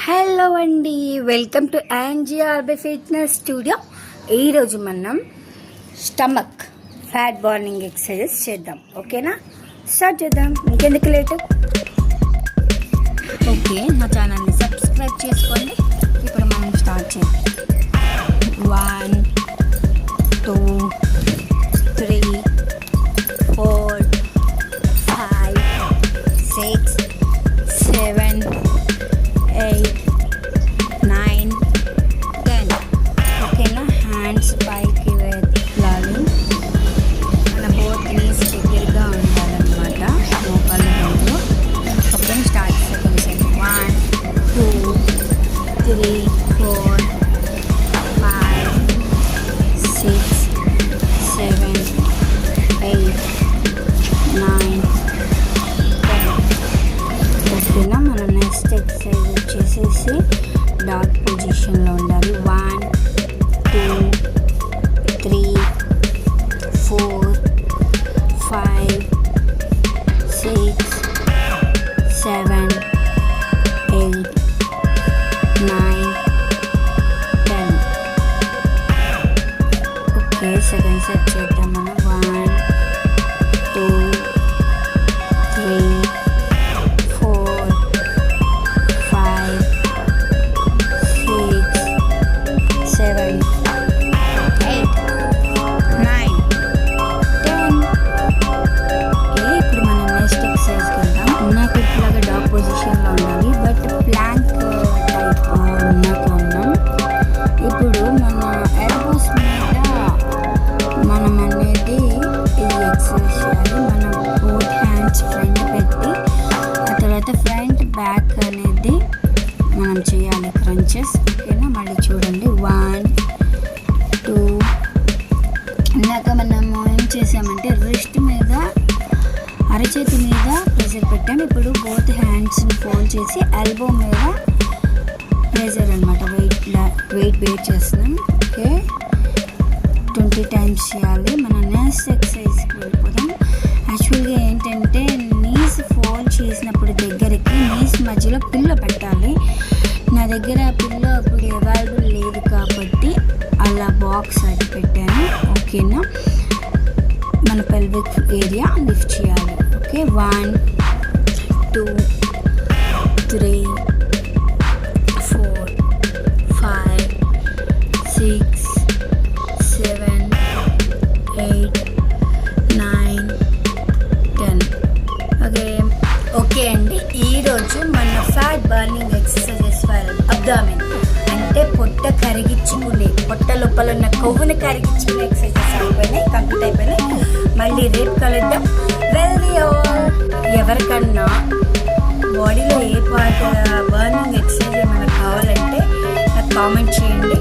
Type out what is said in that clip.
Hello అండి, welcome to యాంజీఆర్బీ fitness studio. ఈరోజు మనం స్టమక్ ఫ్యాట్ బర్నింగ్ ఎక్సర్సైజెస్ చేద్దాం. ఓకేనా, స్టార్ట్ చేద్దాం. ఇంకెందుకు లేటు. ఓకే, మా ఛానల్ని సబ్స్క్రైబ్ చేసుకోండి. ఇప్పుడు మనం స్టార్ట్ చేద్దాం. 1 2 3 4 5 6 7 8 9 10. ఓకేనా, హ్యాండ్స్ పైకి వెళ్ళాలి. మన బోత్ నీస్ దగ్గరగా ఉండాలన్నమాట, మోకాళ్ళ ముందు. Okay, start seconds. 1 2 3 4 5 6 7 8 9 10. ఓకేనా, మనం నెక్స్ట్ ఎక్సర్సైజ్ వచ్చేసేసి డాట్ పొజిషన్లో ఉండాలి. 1 2 3 4 5 6 7 8 9 10. ఓకే, సెకండ్ సెట్ చేద్దాం మనం. 1 2 3 4 5 6 7 8 9 10. ఓకే, ఇప్పుడు మనం నెక్స్ట్ ఎక్సర్సైజ్కి వెళ్దాం. నాకు ఇట్లాగా డాగ్ పొజిషన్లో ఉండాలి, బట్ ప్లాంక్ టైప్ ఉన్నట్టు ఉన్నాం. ఇప్పుడు మన ఎల్బోస్ మీద మనం అనేది ఈ ఎక్సర్సైజ్ చేయాలి. మనం బోత్ హ్యాండ్స్ ఫ్రంట్ పెట్టి ఆ తర్వాత ఫ్రంట్ బ్యాక్ అనేది మనం చేయాలి, క్రంచెస్. ఓకేనా, మళ్ళీ చూడండి. 1 2. ఇందాక మనము ఏం చేసామంటే రిస్ట్ మీద, అరచేతి మీద ప్రెషర్ పెట్టాము. ఇప్పుడు బోత్ హ్యాండ్స్ని ఫోల్డ్ చేసి ఎల్బో మీద ప్రెషర్ అనమాట, వెయిట్ చేస్తున్నాం. ఓకే, 20 టైమ్స్ చేయాలి. మన నెక్స్ట్ ఎక్సర్సైజ్కి వెళ్ళిపోదాం. యాక్చువల్గా ఏంటంటే నీస్ ఫోల్డ్ చేసినప్పుడు దగ్గరికి నీస్ మధ్యలో పిల్లో పెట్టాలి. నా దగ్గర పిల్లో అప్పుడు అవైలబుల్ లేదు కాబట్టి అలా బాక్స్ అది పెట్టాను. ఓకేనా, మన పెల్విక్ ఏరియా లిఫ్ట్ చేయాలి. ఓకే, 1 2 3 4 5 6 7 8 9 10. ఓకే అండి, ఈరోజు మన fat burning exercises for abdomen అంటే పొట్ట కరిగించుకునే, పొట్ట లోపల ఉన్న కొవ్వుని కరిగించుకునే ఎక్సర్సైజెస్ అయిపోయినాయి, కంప్లీట్ అయిపోయినాయి. మళ్ళీ రేపు కలుద్దాం. ఎవరికన్నా బాడీలో ఏ పార్ట్ బర్నింగ్ ఎక్సర్సైజ్ ఏమైనా కావాలంటే నాకు కామెంట్ చేయండి.